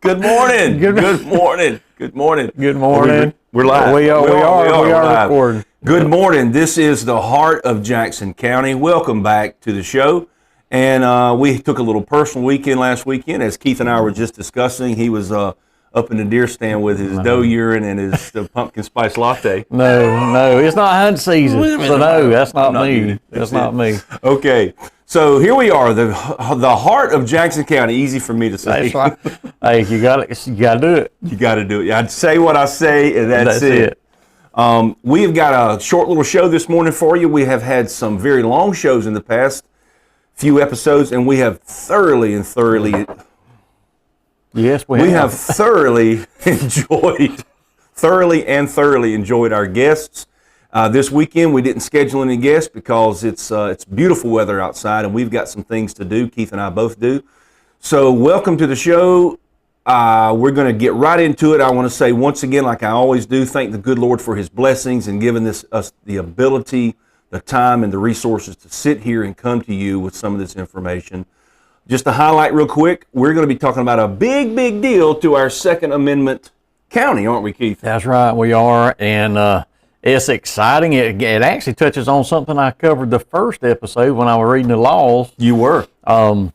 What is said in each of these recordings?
Good morning. Good morning. Good morning. Good morning. We're live. We are recording. Good morning. This is the heart of Jackson County. Welcome back to the show. And we took a little personal weekend last weekend, as Keith and I were just discussing. He was up in the deer stand with his doe urine and his pumpkin spice latte. No, it's not hunt season. So no, that's not me. That's not me. Okay. So here we are, the heart of Jackson County. Easy for me to say. That's right. Hey, you got to do it. You got to do it. I'd say what I say, and that's it. We have got a short little show this morning for you. We have had some very long shows in the past few episodes, and we have thoroughly enjoyed our guests. This weekend we didn't schedule any guests because it's beautiful weather outside and we've got some things to do. Keith and I both do. So welcome to the show. We're going to get right into it. I want to say once again, like I always do, thank the good Lord for his blessings and giving us the ability, the time, and the resources to sit here and come to you with some of this information. Just to highlight real quick, we're going to be talking about a big deal to our Second Amendment county, aren't we, Keith? That's right, we are. And it's exciting. It actually touches on something I covered the first episode when I was reading the laws. You were. I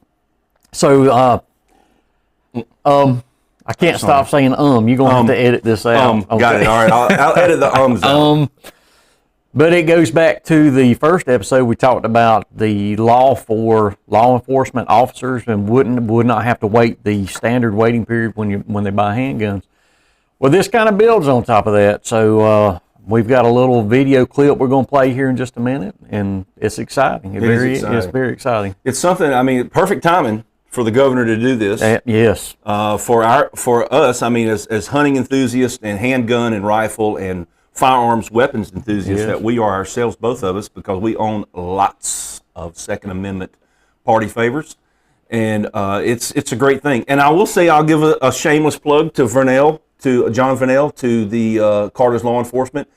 can't stop saying You're going to have to edit this out. Okay. Got it. All right. I'll edit the ums out. But it goes back to the first episode. We talked about the law for law enforcement officers and would not have to wait the standard waiting period when they buy handguns. Well, this kind of builds on top of that. So we've got a little video clip we're going to play here in just a minute, and it's exciting. It's very exciting. It's something. I mean, perfect timing for the governor to do this. Yes. For us, I mean, as hunting enthusiasts and handgun and rifle and firearms weapons enthusiasts that we are ourselves, both of us, because we own lots of Second Amendment party favors, and it's a great thing. And I will say, I'll give a shameless plug to John Vernell, to the Carter's Law Enforcement.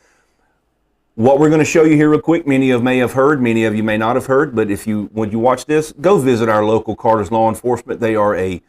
What we're going to show you here real quick, many of you may have heard, many of you may not have heard, but when you watch this, go visit our local Carter's Law Enforcement. They are a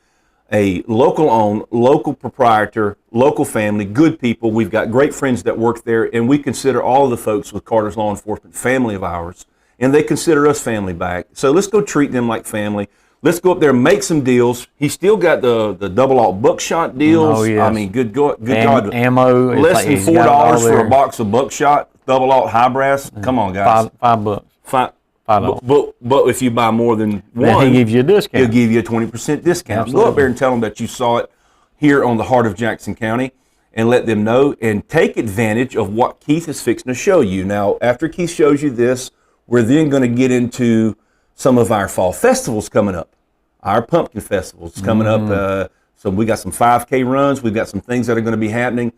local-owned, local proprietor, local family, good people. We've got great friends that work there, and we consider all of the folks with Carter's Law Enforcement family of ours, and they consider us family back. So let's go treat them like family. Let's go up there and make some deals. He's still got the double-aught buckshot deals. Oh, yes. I mean, good God. Ammo. Less than $4 for a box of buckshot, double-aught high brass. Come on, guys. $5. $5. But if you buy more than one, he gives you a discount. He'll give you a 20% discount. Absolutely. Go up there and tell them that you saw it here on the heart of Jackson County, and let them know and take advantage of what Keith is fixing to show you. Now, after Keith shows you this, we're then going to get into some of our fall festivals coming up. Our pumpkin festivals coming up. So we got some 5K runs. We've got some things that are going to be happening.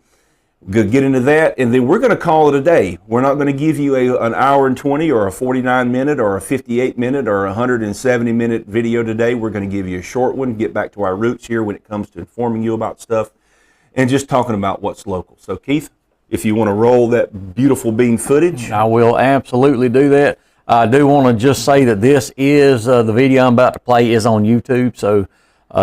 We'll get into that, and then we're going to call it a day. We're not going to give you an hour and 20 or a 49-minute or a 58-minute or a 170-minute video today. We're going to give you a short one, get back to our roots here when it comes to informing you about stuff and just talking about what's local. So, Keith, if you want to roll that beautiful beam footage. I will absolutely do that. I do want to just say that this is, the video I'm about to play is on YouTube, so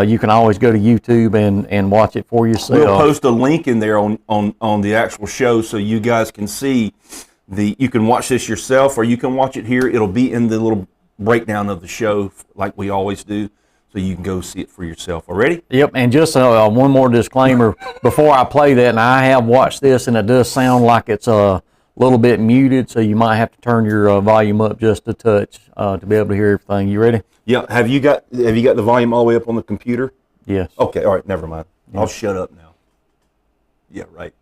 you can always go to YouTube and watch it for yourself. We'll post a link in there on the actual show so you guys can see you can watch this yourself, or you can watch it here. It'll be in the little breakdown of the show like we always do, so you can go see it for yourself. Already? Yep, and just one more disclaimer before I play that, and I have watched this, and it does sound like it's a little bit muted, so you might have to turn your volume up just a touch to be able to hear everything. You ready? Yeah. Have you got the volume all the way up on the computer? Yes. Okay. All right. Never mind. Yeah. I'll shut up now. Yeah. Right.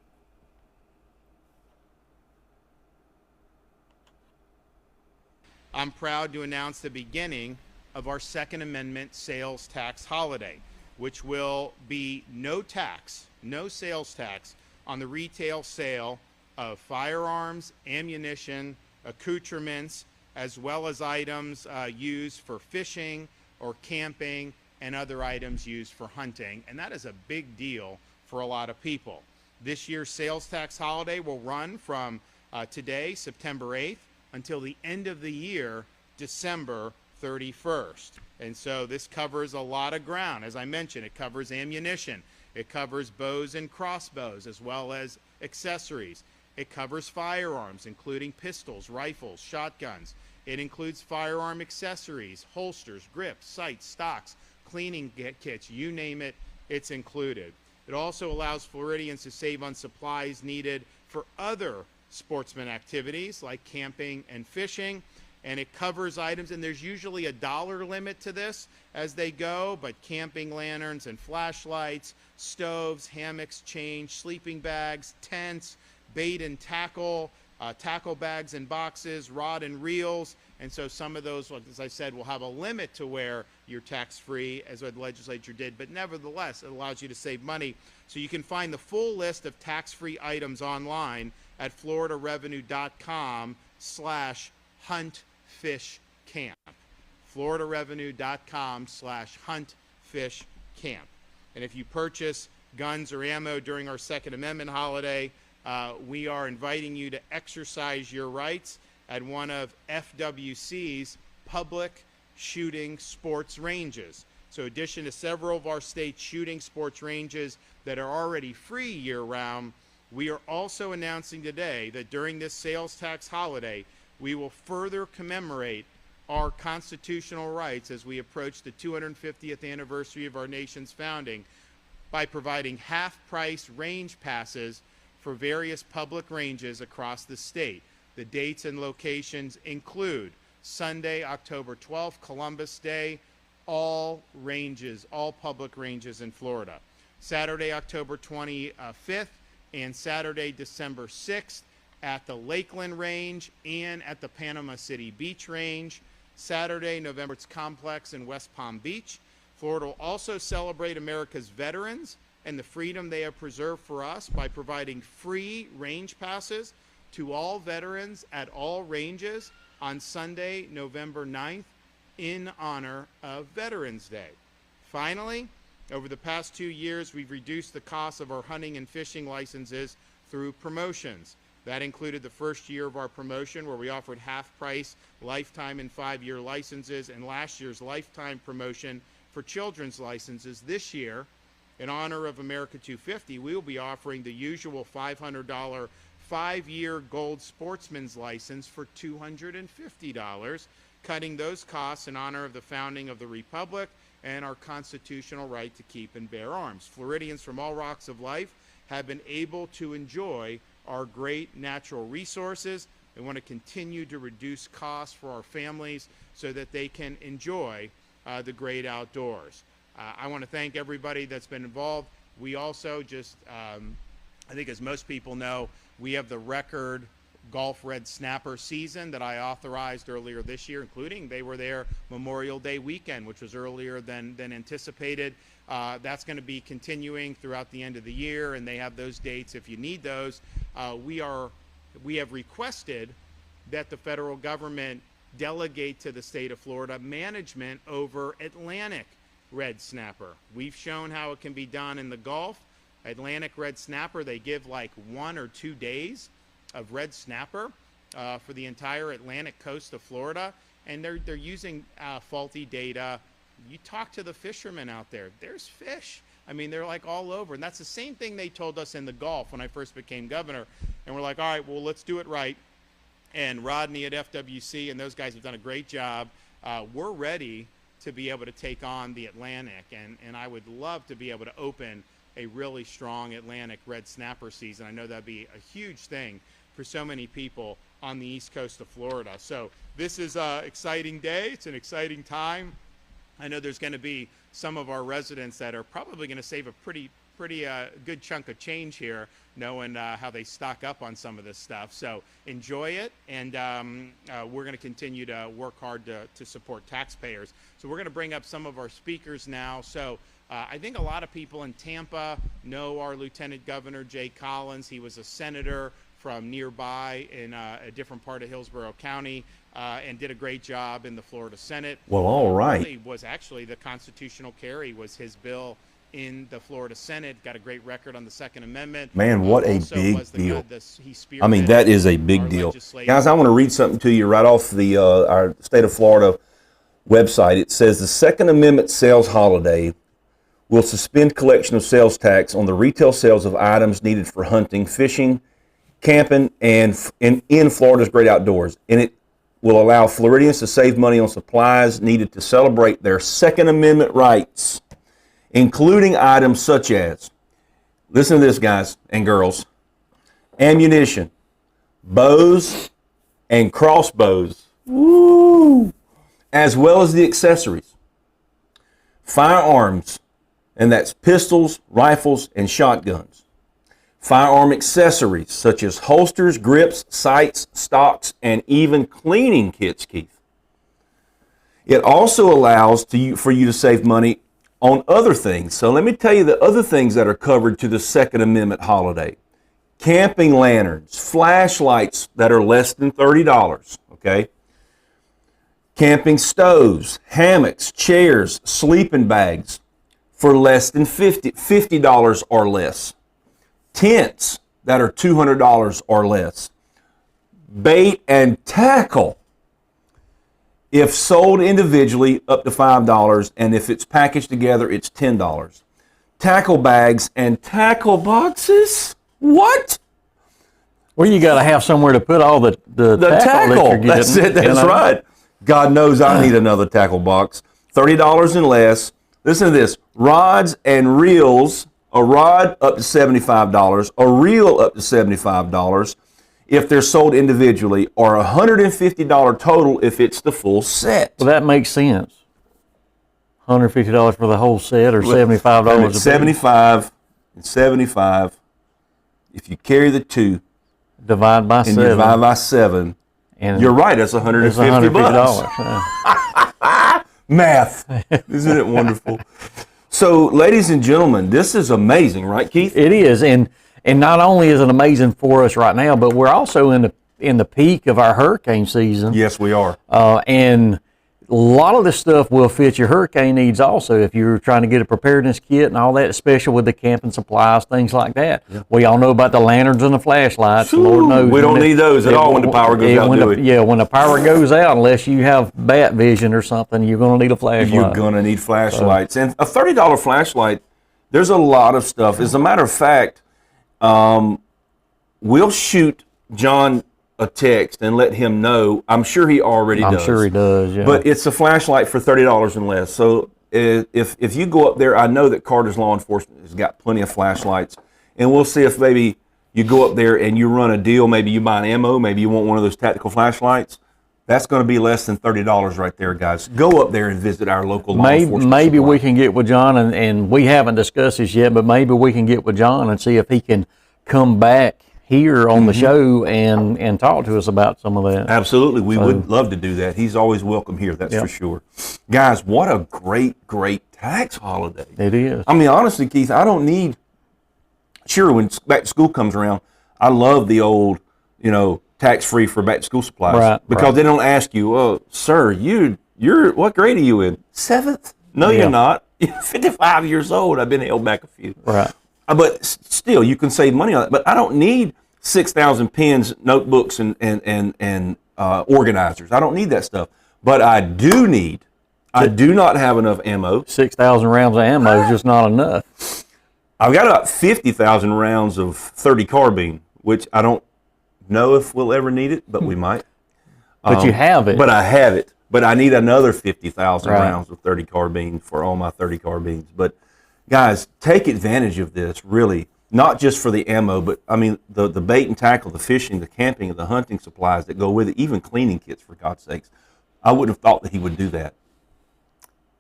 I'm proud to announce the beginning of our Second Amendment sales tax holiday, which will be no tax, no sales tax on the retail sale of firearms, ammunition, accoutrements, as well as items used for fishing or camping and other items used for hunting. And that is a big deal for a lot of people. This year's sales tax holiday will run from today, September 8th, until the end of the year, December 31st. And so this covers a lot of ground. As I mentioned, it covers ammunition. It covers bows and crossbows, as well as accessories. It covers firearms, including pistols, rifles, shotguns. It includes firearm accessories, holsters, grips, sights, stocks, cleaning kits, you name it, it's included. It also allows Floridians to save on supplies needed for other sportsman activities like camping and fishing. And it covers items, and there's usually a dollar limit to this as they go, but camping lanterns and flashlights, stoves, hammocks, chains, sleeping bags, tents, bait and tackle, tackle bags and boxes, rod and reels. And so some of those, as I said, will have a limit to where you're tax-free, as the legislature did, but nevertheless, it allows you to save money. So you can find the full list of tax-free items online at floridarevenue.com/huntfishcamp. floridarevenue.com/huntfishcamp. And if you purchase guns or ammo during our Second Amendment holiday, we are inviting you to exercise your rights at one of FWC's public shooting sports ranges. So in addition to several of our state shooting sports ranges that are already free year-round, we are also announcing today that during this sales tax holiday, we will further commemorate our constitutional rights as we approach the 250th anniversary of our nation's founding by providing half-price range passes for various public ranges across the state. The dates and locations include Sunday, October 12th, Columbus Day, all ranges, all public ranges in Florida. Saturday, October 25th, and Saturday, December 6th at the Lakeland Range and at the Panama City Beach Range. Saturday, November Complex in West Palm Beach. Florida will also celebrate America's veterans and the freedom they have preserved for us by providing free range passes to all veterans at all ranges on Sunday, November 9th, in honor of Veterans Day. Finally, over the past 2 years, we've reduced the cost of our hunting and fishing licenses through promotions. That included the first year of our promotion, where we offered half-price lifetime and 5-year licenses, and last year's lifetime promotion for children's licenses. This year, in honor of America 250, we will be offering the usual $500 5-year gold sportsman's license for $250, cutting those costs in honor of the founding of the Republic and our constitutional right to keep and bear arms. Floridians from all walks of life have been able to enjoy our great natural resources. We want to continue to reduce costs for our families so that they can enjoy the great outdoors. I want to thank everybody that's been involved. We also just, I think as most people know, we have the record Gulf red snapper season that I authorized earlier this year, including they were there Memorial Day weekend, which was earlier than anticipated. That's going to be continuing throughout the end of the year, and they have those dates if you need those. We have requested that the federal government delegate to the state of Florida management over Atlantic red snapper. We've shown how it can be done in the Gulf. Atlantic red snapper, they give like 1 or 2 days of red snapper for the entire Atlantic coast of Florida, and they're using faulty data. You talk to the fishermen out there, there's fish. I mean, they're like all over, and that's the same thing they told us in the Gulf when I first became governor, and we're like, all right, well, let's do it right. And Rodney at FWC and those guys have done a great job. We're ready to be able to take on the Atlantic, and I would love to be able to open a really strong Atlantic red snapper season. I know that'd be a huge thing for so many people on the east coast of Florida. So this is an exciting day. It's an exciting time. I know there's going to be some of our residents that are probably going to save a pretty good chunk of change here, knowing how they stock up on some of this stuff. So enjoy it, and we're going to continue to work hard to support taxpayers. So we're going to bring up some of our speakers now. So I think a lot of people in Tampa know our Lieutenant Governor, Jay Collins. He was a senator from nearby in a different part of Hillsborough County and did a great job in the Florida Senate. Well, all right. Really was actually the constitutional carry was his bill in the Florida Senate. Got a great record on the Second Amendment. Man, what a Also big was the deal. he I mean, that is a big our deal. legislative- Guys, I want to read something to you right off the our state of Florida website. It says the Second Amendment sales holiday will suspend collection of sales tax on the retail sales of items needed for hunting, fishing, camping, and in Florida's great outdoors. And it will allow Floridians to save money on supplies needed to celebrate their Second Amendment rights, including items such as, listen to this, guys and girls, ammunition, bows and crossbows, woo, as well as the accessories, firearms, and that's pistols, rifles, and shotguns, firearm accessories such as holsters, grips, sights, stocks, and even cleaning kits, Keith. It also allows for you to save money on other things. So let me tell you the other things that are covered to the Second Amendment holiday. Camping lanterns, flashlights that are less than $30, okay? Camping stoves, hammocks, chairs, sleeping bags for less than $50 or less. Tents that are $200 or less. Bait and tackle, if sold individually, up to $5, and if it's packaged together, it's $10. Tackle bags and tackle boxes? What? Well, you got to have somewhere to put all the tackle. That you're getting, That's it. That's you know? right. God knows I need another tackle box. $30 and less. Listen to this. Rods and reels, a rod up to $75, a reel up to $75 if they're sold individually, or $150 total if it's the full set. Well, that makes sense. $150 for the whole set, or $75 a piece. 75 and 75. If you carry the two Divide by and you 7. divide by 7, And you're right, that's $150. it's $150. Yeah. Math. Isn't it wonderful? So, ladies and gentlemen, this is amazing, right, Keith? It is, and not only is it amazing for us right now, but we're also in the peak of our hurricane season. Yes, we are. And a lot of this stuff will fit your hurricane needs also. If you're trying to get a preparedness kit and all that, especially with the camping supplies, things like that. Yeah. We all know about the lanterns and the flashlights. Lord knows we don't need those at all when the power goes out. When the power goes out, unless you have bat vision or something, you're going to need a flashlight. You're going to need flashlights. And a $30 flashlight, there's a lot of stuff. As a matter of fact, we'll shoot John a text and let him know. I'm sure he already does. I'm sure he does, yeah. But it's a flashlight for $30 and less. So if you go up there, I know that Carter's Law Enforcement has got plenty of flashlights. And we'll see if maybe you go up there and you run a deal. Maybe you buy an ammo. Maybe you want one of those tactical flashlights. That's going to be less than $30 right there, guys. Go up there and visit our local law enforcement. Maybe supply. we can get with John, and we haven't discussed this yet, but maybe we can get with John and see if he can come back here on the show and talk to us about some of that. Absolutely. We would love to do that. He's always welcome here, that's for sure. Guys, what a great tax holiday. It is. I mean, honestly, Keith, I don't need, sure, when back to school comes around, I love the old, tax-free for back to school supplies. Right, because they don't ask you, oh, sir, you're what grade are you in? 7th? No, you're not. You're 55 years old. I've been held back a few. Right. But still, you can save money on it. But I don't need 6,000 pens, notebooks, and organizers. I don't need that stuff. But I do not have enough ammo. 6,000 rounds of ammo is just not enough. I've got about 50,000 rounds of .30 carbine, which I don't know if we'll ever need it, but we might. But you have it. But I have it. But I need another 50,000 Right. rounds of .30 carbine for all my .30 carbines. But guys, take advantage of this, really. Not just for the ammo, but I mean the bait and tackle, the fishing, the camping, and the hunting supplies that go with it, even cleaning kits, for God's sakes. I wouldn't have thought that he would do that.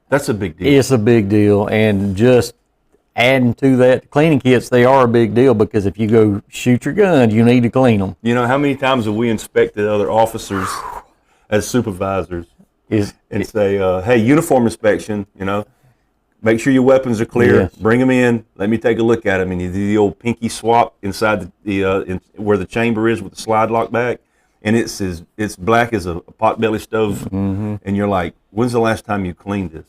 That's a big deal. It's a big deal, and just adding to that, cleaning kits, they are a big deal, because if you go shoot your gun, you need to clean them. You know, how many times have we inspected other officers as supervisors and say, hey, uniform inspection, Make sure your weapons are clear. Yes. Bring them in. Let me take a look at them. And you do the old pinky swap inside where the chamber is with the slide lock back, and it's black as a potbelly stove. Mm-hmm. And you're like, when's the last time you cleaned this?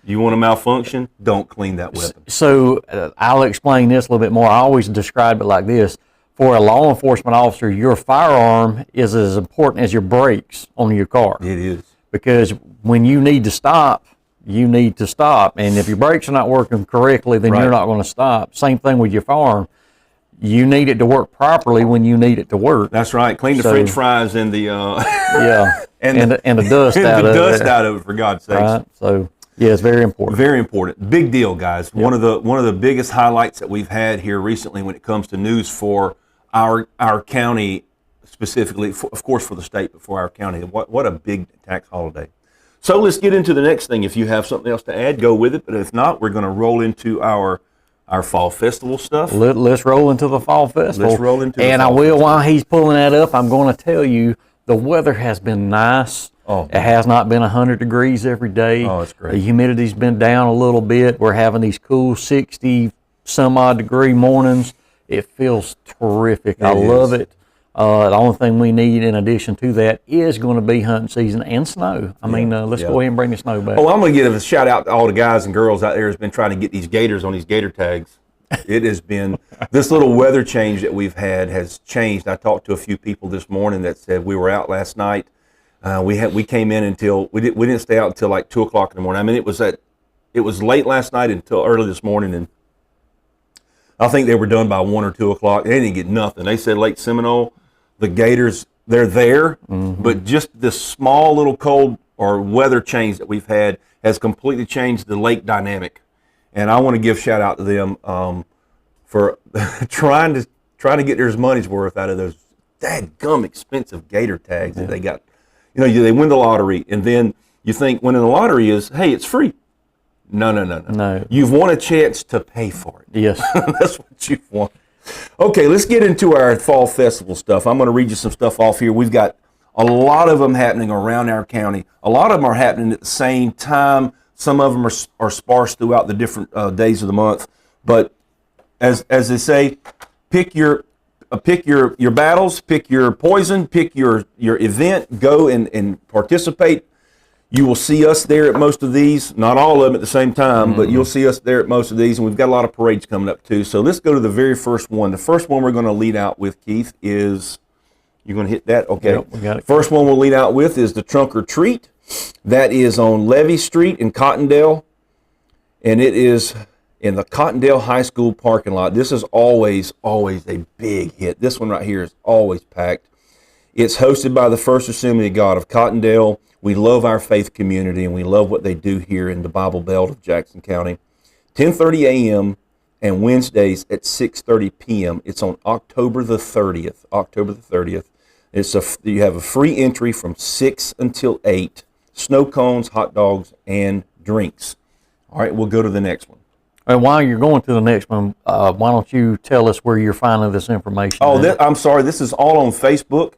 You want to malfunction? Don't clean that weapon. So I'll explain this a little bit more. I always describe it like this. For a law enforcement officer, your firearm is as important as your brakes on your car. It is. Because when you need to stop, you need to stop. And if your brakes are not working correctly, then Right. you're not going to stop. Same thing with your firearm. You need it to work properly when you need it to work. That's right. Clean the So- French fries and the Yeah. and and the dust and out the of dust it. out of it, for God's sakes. Right? So, yeah, it's very important. Very important. Big deal, guys. One of the biggest highlights that we've had here recently when it comes to news for our county specifically, of course for the state, but for our county. What a big tax holiday. So let's get into the next thing. If you have something else to add, go with it. But if not, we're going to roll into our fall festival stuff. Let's roll into the fall festival. Let's roll into the And fall I will, festival. while he's pulling that up, I'm going to tell you the weather has been nice. Oh. It has not been 100 degrees every day. Oh, it's great. The humidity's been down a little bit. We're having these cool 60 some odd degree mornings. It feels terrific. I love it. The only thing we need in addition to that is going to be hunting season and snow. I mean, let's go ahead and bring the snow back. Oh, I'm going to give a shout out to all the guys and girls out there who's been trying to get these gators on these gator tags. It has been, this little weather change that we've had has changed. I talked to a few people this morning that said we were out last night. We came in until, we didn't stay out until like 2 o'clock in the morning. I mean, it was late last night until early this morning, and I think they were done by 1 or 2 o'clock. They didn't get nothing. They said Lake Seminole, the gators, they're there, but just this small little cold or weather change that we've had has completely changed the lake dynamic. And I want to give shout out to them for trying to get their money's worth out of those dadgum expensive gator tags that they got. You know, they win the lottery, and then you think winning the lottery is, hey, it's free. No. You've won a chance to pay for it. Yes. That's what you've won. Okay, let's get into our fall festival stuff. I'm going to read you some stuff off here. We've got a lot of them happening around our county. A lot of them are happening at the same time. Some of them are sparse throughout the different days of the month. But as they say, pick your battles, pick your poison, pick your event, go and participate. You will see us there at most of these, not all of them at the same time, but you'll see us there at most of these, and we've got a lot of parades coming up too. So let's go to the very first one. The first one we're going to lead out with, Keith, is, you're going to hit that? Okay. Yep, we got it. First one we'll lead out with is the Trunk or Treat. That is on Levy Street in Cottondale, and it is in the Cottondale High School parking lot. This is always a big hit. This one right here is always packed. It's hosted by the First Assembly of God of Cottondale. We love our faith community, and we love what they do here in the Bible Belt of Jackson County. 10:30 a.m. and Wednesdays at 6:30 p.m. It's on October the 30th. October the 30th. You have a free entry from 6 until 8. Snow cones, hot dogs, and drinks. All right, we'll go to the next one. And while you're going to the next one, why don't you tell us where you're finding this information? Oh, I'm sorry. This is all on Facebook.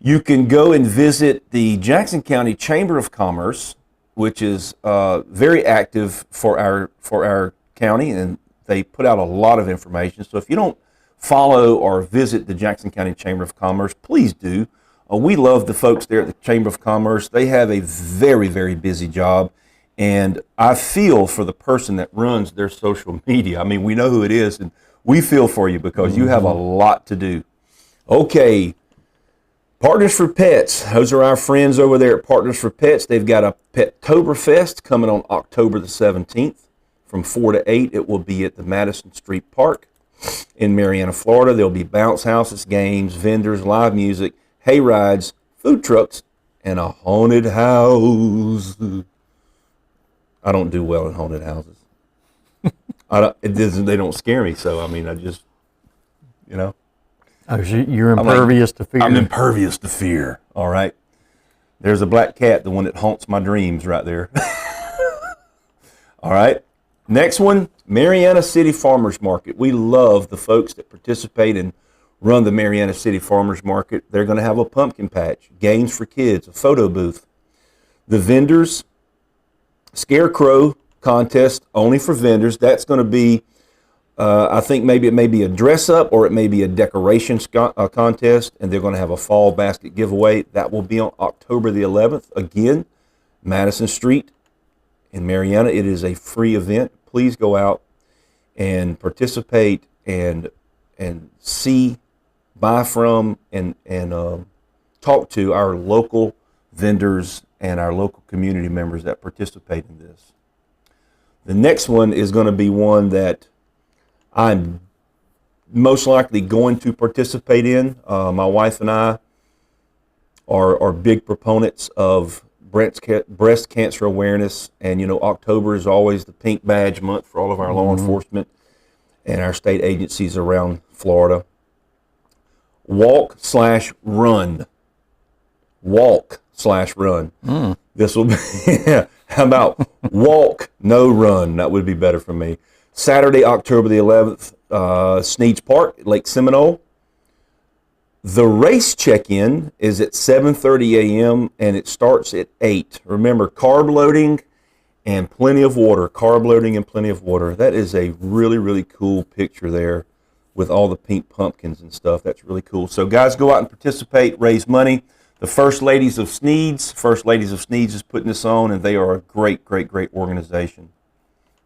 You can go and visit the Jackson County Chamber of Commerce, which is very active for our county, and they put out a lot of information. So if you don't follow or visit the Jackson County Chamber of Commerce, please do. We love the folks there at the Chamber of Commerce. They have a very, very busy job, and I feel for the person that runs their social media. I mean, we know who it is, and we feel for you because you have a lot to do. Okay. Partners for Pets. Those are our friends over there at Partners for Pets. They've got a Pettoberfest coming on October the 17th from 4 to 8. It will be at the Madison Street Park in Marianna, Florida. There'll be bounce houses, games, vendors, live music, hay rides, food trucks, and a haunted house. I don't do well in haunted houses. They don't scare me, so I mean, I just, you know. Oh, so you're impervious to fear. I'm impervious to fear. All right. There's a black cat, the one that haunts my dreams right there. All right. Next one, Marianna City Farmers Market. We love the folks that participate and run the Marianna City Farmers Market. They're going to have a pumpkin patch, games for kids, a photo booth. The vendors, Scarecrow contest only for vendors. That's going to be, I think maybe it may be a dress up or it may be a decoration contest, and they're going to have a fall basket giveaway. That will be on October the 11th. Again, Madison Street in Mariana. It is a free event. Please go out and participate and see, buy from, and talk to our local vendors and our local community members that participate in this. The next one is going to be one that I'm most likely going to participate in. My wife and I are big proponents of breast cancer awareness, and October is always the pink badge month for all of our law enforcement and our state agencies around Florida. Walk/run. Walk/run. This will be, how about walk, no run? That would be better for me. Saturday, October the 11th, Sneads Park, Lake Seminole. The race check-in is at 7:30 a.m. and it starts at 8. Remember, carb loading and plenty of water. Carb loading and plenty of water. That is a really, really cool picture there with all the pink pumpkins and stuff. That's really cool. So guys, go out and participate, raise money. The First Ladies of Sneads is putting this on, and they are a great, great, great organization.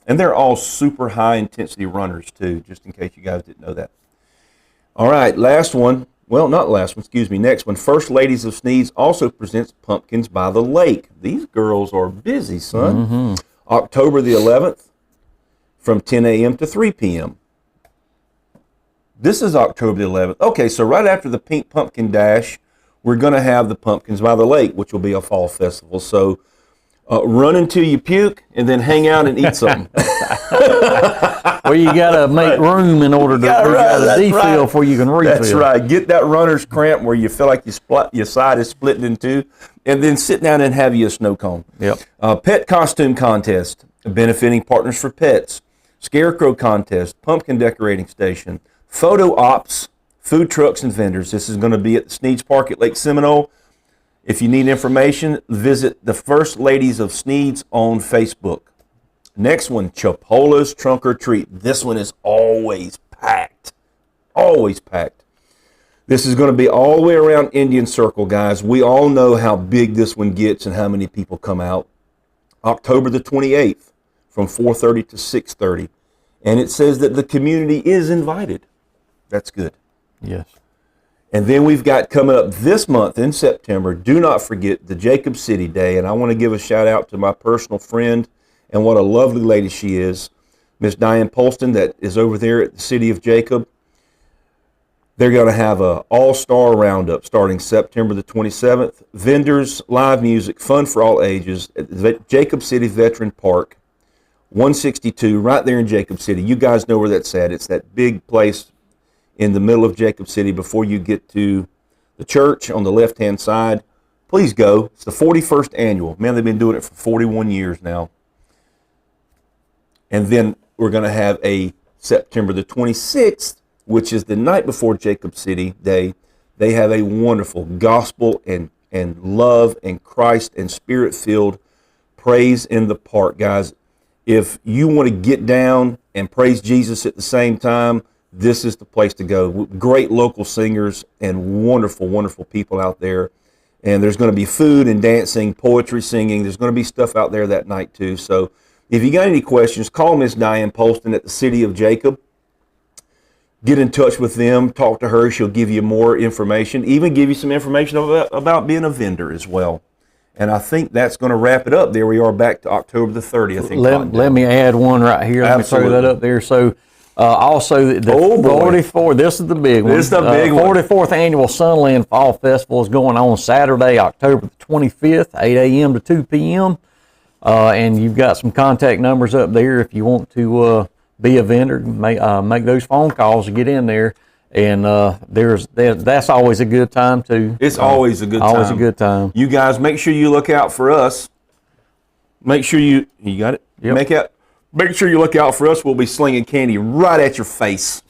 And they're all super high-intensity runners, too, just in case you guys didn't know that. All right, last one. Well, not last one, excuse me. Next one. First Ladies of Sneads also presents Pumpkins by the Lake. These girls are busy, son. October the 11th from 10 a.m. to 3 p.m. This is October the 11th. Okay, so right after the Pink Pumpkin Dash, we're going to have the Pumpkins by the Lake, which will be a fall festival. So run until you puke and then hang out and eat something. Well, you got to make room in order to defill before you can refill. That's right. Get that runner's cramp where you feel like your side is splitting in two, and then sit down and have you a snow cone. Yep. Pet costume contest, benefiting Partners for Pets, scarecrow contest, pumpkin decorating station, photo ops, food trucks and vendors. This is going to be at the Sneads Park at Lake Seminole. If you need information, visit the First Ladies of Sneads on Facebook. Next one, Chipola's Trunk or Treat. This one is always packed. Always packed. This is going to be all the way around Indian Circle, guys. We all know how big this one gets and how many people come out. October the 28th from 4:30 to 6:30. And it says that the community is invited. That's good. Yes. And then we've got coming up this month in September, do not forget the Jacob City Day. And I want to give a shout out to my personal friend, and what a lovely lady she is, Miss Diane Polston, that is over there at the City of Jacob. They're going to have an all-star roundup starting September the 27th. Vendors, live music, fun for all ages at the Jacob City Veteran Park, 162, right there in Jacob City. You guys know where that's at. It's that big place in the middle of Jacob City before you get to the church on the left-hand side. Please go. It's the 41st annual. Man, they've been doing it for 41 years now. And then we're going to have a September the 26th, which is the night before Jacob City Day. They have a wonderful gospel and love and Christ and spirit-filled praise in the park, guys. If you want to get down and praise Jesus at the same time, this is the place to go. Great local singers and wonderful, wonderful people out there. And there's going to be food and dancing, poetry singing. There's going to be stuff out there that night too. So if you got any questions, call Miss Diane Polston at the City of Jacob. Get in touch with them. Talk to her. She'll give you more information. Even give you some information about being a vendor as well. And I think that's going to wrap it up. There we are, back to October the 30th. Let me add one right here. Absolutely. Let me throw that up there. So also the 44, this is the big one. This is the big one. 44th Annual Sunland Fall Festival is going on Saturday, October the 25th, 8 a.m. to 2 p.m. And you've got some contact numbers up there if you want to be a vendor. Make those phone calls to get in there. And that's always a good time too. It's always a good time. Always a good time. You guys, make sure you look out for us. Make sure you got it? Yep. Make sure you look out for us. We'll be slinging candy right at your face.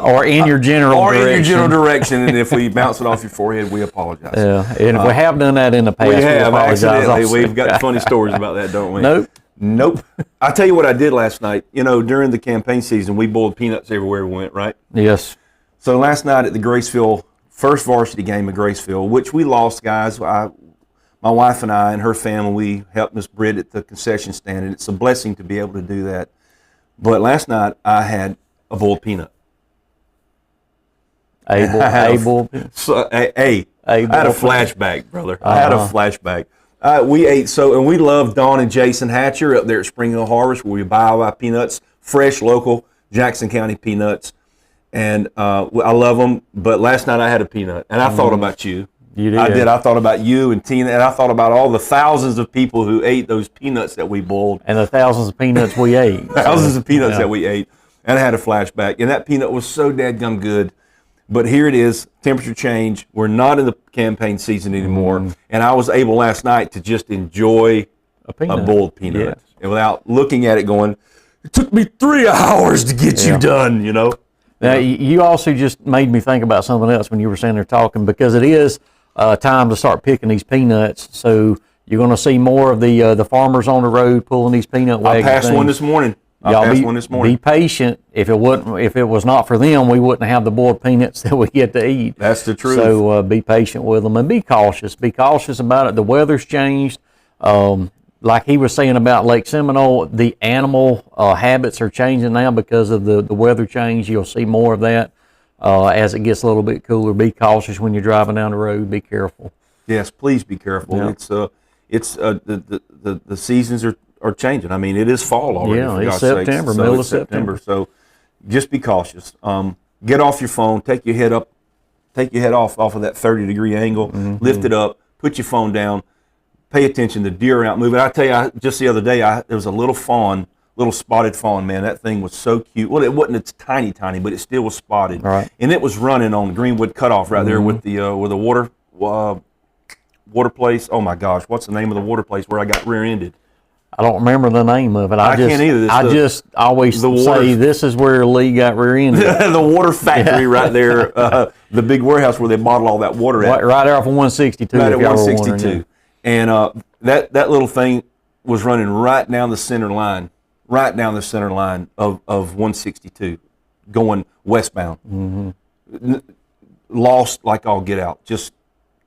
Or in your general direction. Or in your general direction. And if we bounce it off your forehead, we apologize. Yeah, and if we have done that in the past, we have, apologize accidentally. also. We've got funny stories about that, don't we? Nope. Nope. I'll tell you what I did last night. You know, during the campaign season, we boiled peanuts everywhere we went, right? Yes. So last night at the Graceville, first varsity game of Graceville, which we lost, guys. My wife and I and her family, we helped Miss Britt at the concession stand, and it's a blessing to be able to do that. But last night, I had a boiled peanut. I had a flashback, brother. I had a flashback. We ate and we love Dawn and Jason Hatcher up there at Spring Hill Harvest, where we buy all our peanuts, fresh, local Jackson County peanuts, and I love them. But last night I had a peanut, and I thought about you. You did. I did. I thought about you and Tina, and I thought about all the thousands of people who ate those peanuts that we boiled, and the thousands of peanuts we ate. Thousands of peanuts that we ate, and I had a flashback, and that peanut was so dadgum good. But here it is, temperature change. We're not in the campaign season anymore. And I was able last night to just enjoy a boiled peanut. Yes. And without looking at it going, it took me 3 hours to get you done, you know. Now, you also just made me think about something else when you were sitting there talking, because it is time to start picking these peanuts. So you're going to see more of the farmers on the road pulling these peanut wagons. I passed one this morning. Be patient. If it was not for them, we wouldn't have the boiled peanuts that we get to eat. That's the truth. So be patient with them and be cautious. Be cautious about it. The weather's changed. Like he was saying about Lake Seminole, the animal habits are changing now because of the weather change. You'll see more of that as it gets a little bit cooler. Be cautious when you're driving down the road. Be careful. Yes, please be careful. Yeah. The seasons are changing. I mean, it is fall already. Yeah, for it's God's September, sakes. middle of September. So just be cautious. Get off your phone. Take your head up. Take your head off of that 30-degree angle. Lift it up. Put your phone down. Pay attention. The deer are out moving. I tell you, just the other day, there was a little fawn, little spotted fawn. Man, that thing was so cute. Well, it wasn't. It's tiny, but it still was spotted. Right. And it was running on Greenwood Cutoff right there with the water place. Oh my gosh, what's the name of the water place where I got rear-ended? I don't remember the name of it. I can't either. I just always say this is where Lee got rear-ended. The water factory right there, the big warehouse where they bottle all that water at. Right there off of 162. Right at 162. And that little thing was running right down the center line of 162, going westbound. Lost like all get out. Just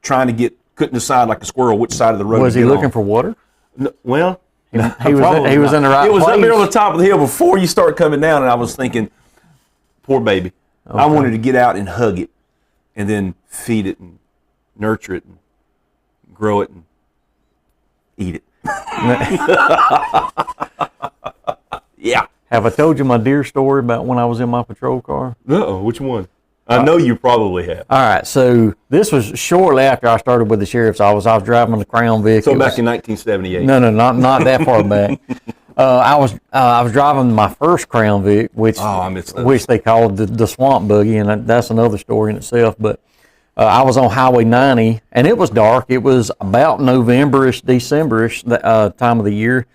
trying to couldn't decide like a squirrel which side of the road was to he get looking on. for water? No, well, he was in the right place. It was up there on the top of the hill before you start coming down, and I was thinking, poor baby. Okay. I wanted to get out and hug it, and then feed it and nurture it and grow it and eat it. Yeah. Have I told you my deer story about when I was in my patrol car? Uh-oh, which one? I know you probably have. All right, so this was shortly after I started with the sheriff's office. I was driving the Crown Vic. So back in 1978. No, not that far back. I was driving my first Crown Vic, which they called the Swamp Buggy, and that's another story in itself. But I was on Highway 90, and it was dark. It was about November-ish, December-ish time of the year,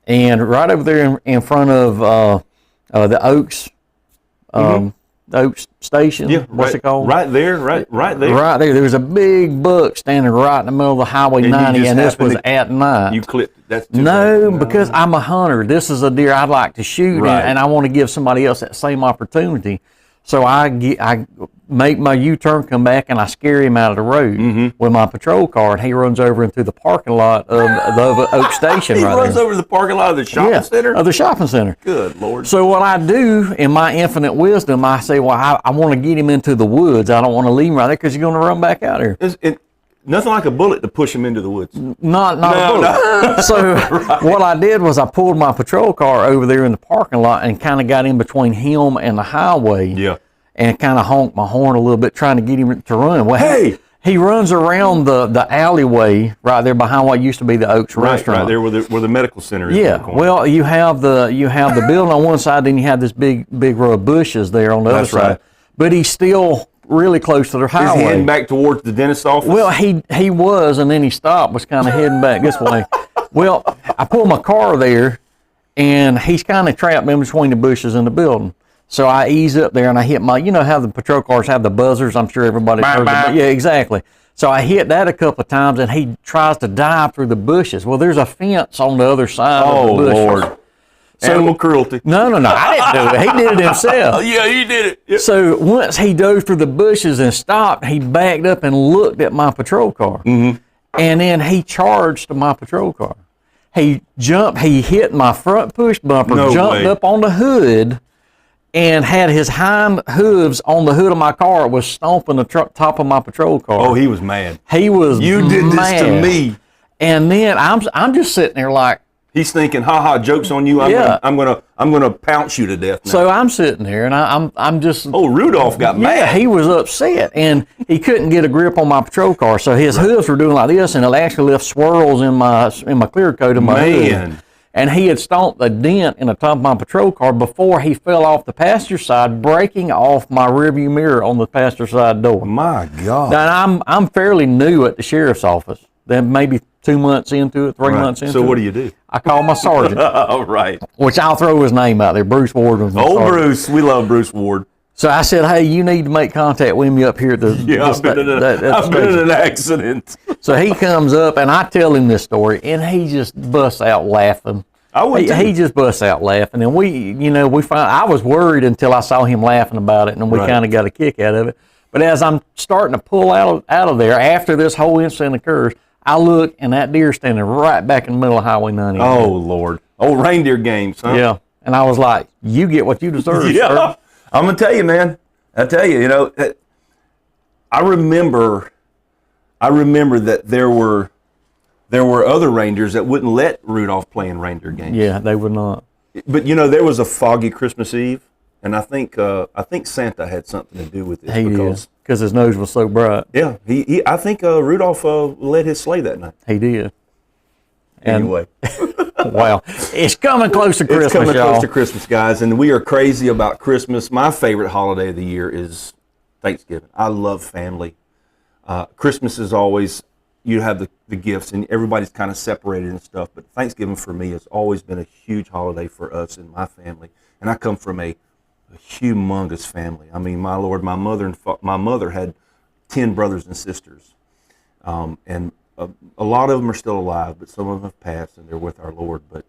and right over there in front of the Oaks. Oaks Station, what's it called? Right there. Right there. There was a big buck standing right in the middle of the Highway 90, and this was at night. You clipped it. That's no, because I'm a hunter. This is a deer I'd like to shoot, and I want to give somebody else that same opportunity. So I make my U-turn, come back, and I scare him out of the road with my patrol car, and he runs over into the parking lot of the Oak Station. He runs over to the parking lot of the shopping center? Of the shopping center. Good Lord. So what I do, in my infinite wisdom, I say, well, I want to get him into the woods. I don't want to leave him right there because he's going to run back out here. Nothing like a bullet to push him into the woods. Not a bullet. No. So what I did was I pulled my patrol car over there in the parking lot and kind of got in between him and the highway. Yeah. And kind of honked my horn a little bit, trying to get him to run. Well, hey! He runs around the alleyway right there behind what used to be the Oaks restaurant. Right there where the medical center is. Yeah. Well, you have the building on one side, then you have this big row of bushes there on the other side. Right. But he's still really close to the highway. Is he heading back towards the dentist's office? Well, he was, and then he stopped, was kind of heading back this way. Well, I pulled my car there, and he's kind of trapped in between the bushes and the building. So I ease up there and I hit my, you know how the patrol cars have the buzzers? I'm sure everybody's heard of it. Yeah, exactly. So I hit that a couple of times and he tries to dive through the bushes. Well, there's a fence on the other side of the bushes. Lord. So, Animal cruelty. No, I didn't do it. He did it himself. Yeah, he did it. Yep. So once he dove through the bushes and stopped, he backed up and looked at my patrol car. And then he charged my patrol car. He hit my front push bumper, jumped up on the hood, and had his hind hooves on the hood of my car, was stomping the top of my patrol car. Oh, he was mad. He was You did mad. this to me. And then I'm just sitting there like, He's thinking, joke's on you. I'm gonna pounce you to death now. so I'm sitting there and I'm just. Oh, Rudolph got mad. Yeah, he was upset and he couldn't get a grip on my patrol car. So his hooves were doing like this and it actually left swirls in my clear coat of my hood. And he had stomped a dent in the top of my patrol car before he fell off the passenger side, breaking off my rearview mirror on the passenger side door. My God. Now, I'm fairly new at the sheriff's office. Then maybe 2 months into it, 3 months into it. So what do you do? I call my sergeant. Oh, right. Which I'll throw his name out there. Bruce Ward was my sergeant. Bruce. We love Bruce Ward. So I said, hey, you need to make contact with me up here at the I've been in an accident. So he comes up and I tell him this story and he just busts out laughing. He just busts out laughing. And I was worried until I saw him laughing about it and we kind of got a kick out of it. But as I'm starting to pull out of there after this whole incident occurs, I look and that deer's standing right back in the middle of Highway 90. Oh, Lord. Oh, reindeer games, huh? Yeah. And I was like, you get what you deserve, sir. I'm going to tell you, man. I tell you, I remember that there were other reindeers that wouldn't let Rudolph play in reindeer games. Yeah, they would not. But, there was a foggy Christmas Eve, and I think Santa had something to do with it. He did, because his nose was so bright. Yeah, I think Rudolph led his sleigh that night. He did. Anyway. Wow. It's coming close to Christmas, It's coming y'all. close to Christmas, guys, and we are crazy about Christmas. My favorite holiday of the year is Thanksgiving. I love family. Christmas is always, you have the gifts, and everybody's kind of separated and stuff, but Thanksgiving for me has always been a huge holiday for us and my family. And I come from a humongous family. I mean, my Lord, my mother had 10 brothers and sisters, and a lot of them are still alive, but some of them have passed and they're with our Lord. But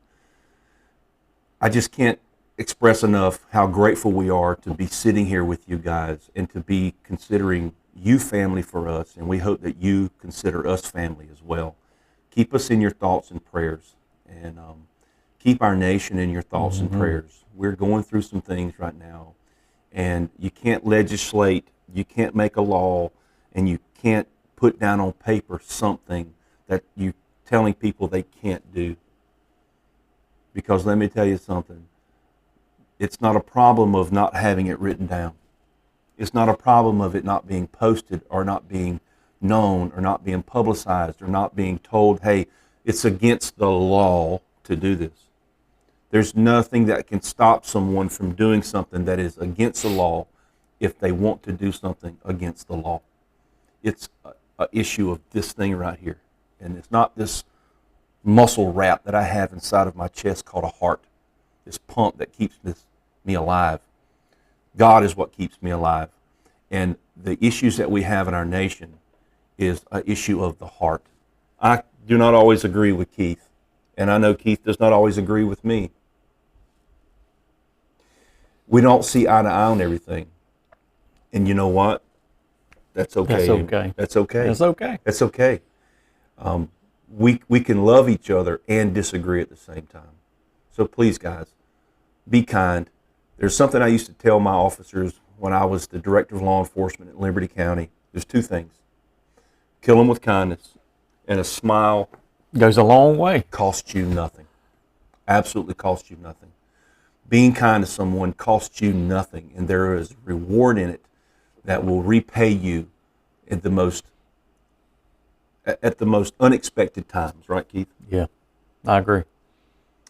I just can't express enough how grateful we are to be sitting here with you guys and to be considering you family for us, and we hope that you consider us family as well. Keep us in your thoughts and prayers, and keep our nation in your thoughts and prayers. We're going through some things right now, and you can't legislate, you can't make a law, and you can't put down on paper something that you're telling people they can't do. Because let me tell you something, it's not a problem of not having it written down. It's not a problem of it not being posted or not being known or not being publicized or not being told, hey, it's against the law to do this. There's nothing that can stop someone from doing something that is against the law if they want to do something against the law. It's an issue of this thing right here. And it's not this muscle wrap that I have inside of my chest called a heart, this pump that keeps me alive. God is what keeps me alive. And the issues that we have in our nation is an issue of the heart. I do not always agree with Keith, and I know Keith does not always agree with me. We don't see eye to eye on everything. And you know what? That's okay. That's okay. That's okay. That's okay. That's okay. We can love each other and disagree at the same time. So please, guys, be kind. There's something I used to tell my officers when I was the director of law enforcement in Liberty County. There's two things. Kill them with kindness, and a smile goes a long way. Costs you nothing. Absolutely costs you nothing. Being kind to someone costs you nothing, and there is reward in it that will repay you at the most unexpected times, right, Keith? Yeah, I agree.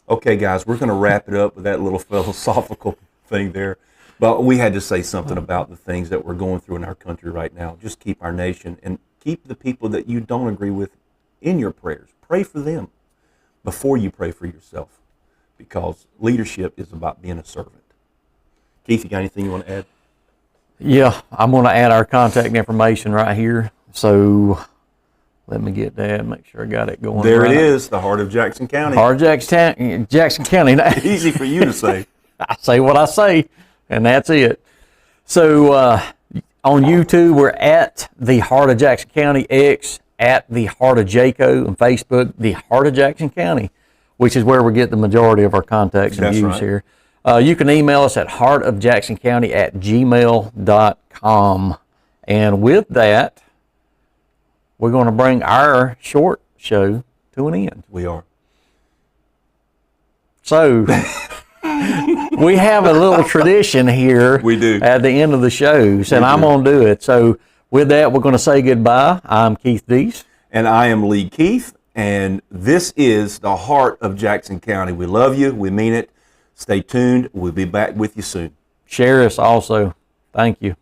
Okay, guys, we're going to wrap it up with that little philosophical thing there. But we had to say something about the things that we're going through in our country right now. Just keep our nation and keep the people that you don't agree with in your prayers. Pray for them before you pray for yourself, because leadership is about being a servant. Keith, you got anything you want to add? Yeah, I'm going to add our contact information right here. So let me get that, make sure I got it going There right. it is, the heart of Jackson County. Heart of Jackson County. Easy for you to say. I say what I say, and that's it. So on YouTube, we're at the Heart of Jackson County, X at the Heart of Jaco, and Facebook, the Heart of Jackson County, which is where we get the majority of our contacts and That's views right. here. You can email us at heartofjacksoncounty@gmail.com. And with that, we're going to bring our short show to an end. We are. So we have a little tradition here. We do. At the end of the shows, and I'm going to do it. So with that, we're going to say goodbye. I'm Keith Deese. And I am Lee Keith, and this is the Heart of Jackson County. We love you. We mean it. Stay tuned. We'll be back with you soon. Share us also. Thank you.